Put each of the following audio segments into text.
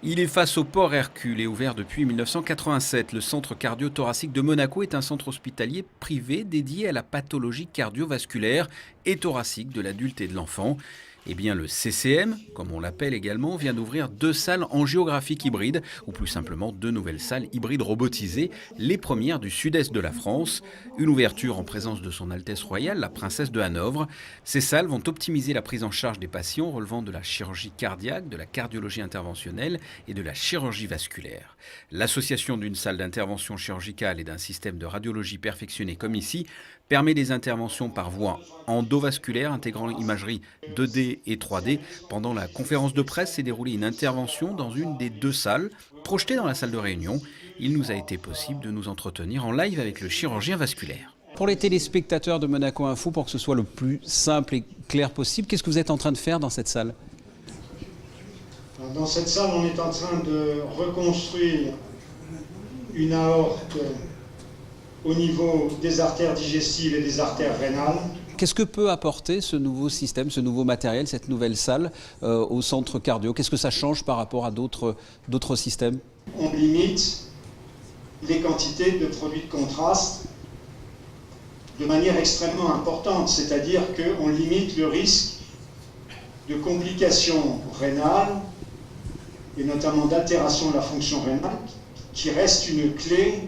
Il est face au port Hercule et ouvert depuis 1987. Le centre cardio-thoracique de Monaco est un centre hospitalier privé dédié à la pathologie cardiovasculaire et thoracique de l'adulte et de l'enfant. Eh bien, le CCM, comme on l'appelle également, vient d'ouvrir 2 salles angiographiques hybrides, ou plus simplement 2 nouvelles salles hybrides robotisées, les premières du sud-est de la France. Une ouverture en présence de son Altesse royale, la princesse de Hanovre. Ces salles vont optimiser la prise en charge des patients relevant de la chirurgie cardiaque, de la cardiologie interventionnelle et de la chirurgie vasculaire. L'association d'une salle d'intervention chirurgicale et d'un système de radiologie perfectionné comme ici permet des interventions par voie endovasculaire intégrant imagerie 2D et 3D. Pendant la conférence de presse s'est déroulée une intervention dans une des 2 salles, projetée dans la salle de réunion. Il nous a été possible de nous entretenir en live avec le chirurgien vasculaire. Pour les téléspectateurs de Monaco Info, pour que ce soit le plus simple et clair possible, qu'est-ce que vous êtes en train de faire dans cette salle ? Dans cette salle, on est en train de reconstruire une aorte au niveau des artères digestives et des artères rénales. Qu'est-ce que peut apporter ce nouveau système, ce nouveau matériel, cette nouvelle salle au centre cardio? Qu'est-ce que ça change par rapport à d'autres systèmes? On limite les quantités de produits de contraste de manière extrêmement importante, c'est-à-dire qu'on limite le risque de complications rénales et notamment d'altération de la fonction rénale, qui reste une clé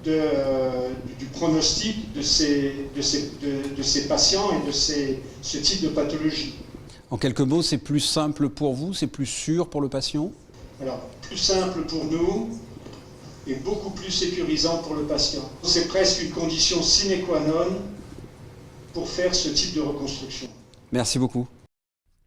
du pronostic de ces patients et de ce type de pathologie. En quelques mots, c'est plus simple pour vous, c'est plus sûr pour le patient? Alors, plus simple pour nous et beaucoup plus sécurisant pour le patient. C'est presque une condition sine qua non pour faire ce type de reconstruction. Merci beaucoup.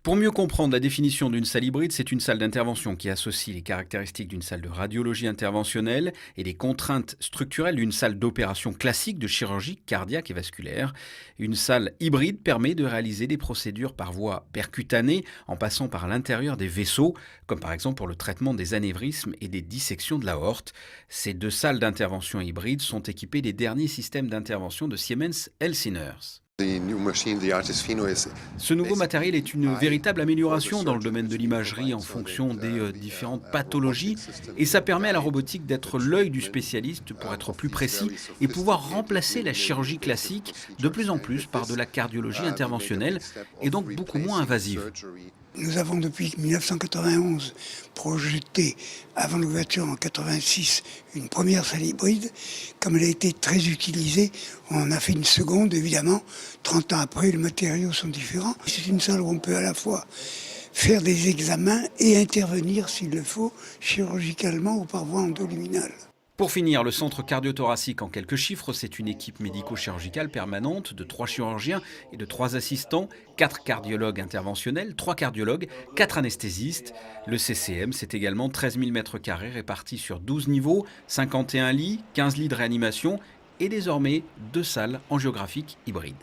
Pour mieux comprendre la définition d'une salle hybride, c'est une salle d'intervention qui associe les caractéristiques d'une salle de radiologie interventionnelle et les contraintes structurelles d'une salle d'opération classique de chirurgie cardiaque et vasculaire. Une salle hybride permet de réaliser des procédures par voie percutanée en passant par l'intérieur des vaisseaux, comme par exemple pour le traitement des anévrismes et des dissections de l'aorte. Ces 2 salles d'intervention hybrides sont équipées des derniers systèmes d'intervention de Siemens Healthineers. Ce nouveau matériel est une véritable amélioration dans le domaine de l'imagerie en fonction des différentes pathologies et ça permet à la robotique d'être l'œil du spécialiste pour être plus précis et pouvoir remplacer la chirurgie classique de plus en plus par de la cardiologie interventionnelle et donc beaucoup moins invasive. Nous avons depuis 1991 projeté, avant l'ouverture en 1986, une première salle hybride. Comme elle a été très utilisée, on en a fait une seconde, évidemment. 30 ans après, les matériaux sont différents. C'est une salle où on peut à la fois faire des examens et intervenir, s'il le faut, chirurgicalement ou par voie endoluminale. Pour finir, le centre cardio-thoracique en quelques chiffres, c'est une équipe médico-chirurgicale permanente de 3 chirurgiens et de 3 assistants, 4 cardiologues interventionnels, 3 cardiologues, 4 anesthésistes. Le CCM, c'est également 13 000 m² répartis sur 12 niveaux, 51 lits, 15 lits de réanimation et désormais 2 salles angiographiques hybrides.